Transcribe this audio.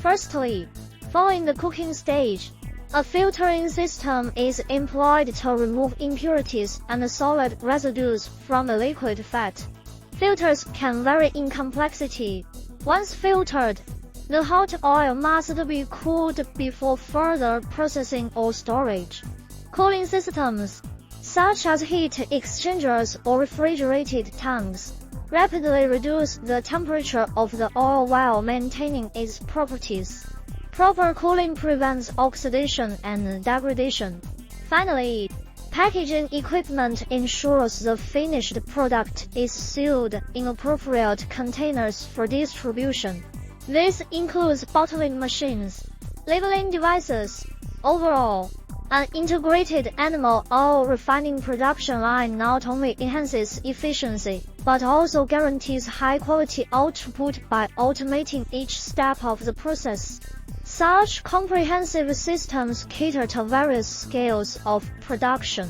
Firstly, following the cooking stage, a filtering system is employed to remove impurities and solid residues from the liquid fat. Filters can vary in complexity. Once filtered, the hot oil must be cooled before further processing or storage. Cooling systems, such as heat exchangers or refrigerated tanks, rapidly reduce the temperature of the oil while maintaining its properties. Proper cooling prevents oxidation and degradation. Finally, packaging equipment ensures the finished product is sealed in appropriate containers for distribution. This includes bottling machines, labeling devices. Overall, an integrated animal oil refining production line not only enhances efficiency, but also guarantees high-quality output by automating each step of the process. Such comprehensive systems cater to various scales of production.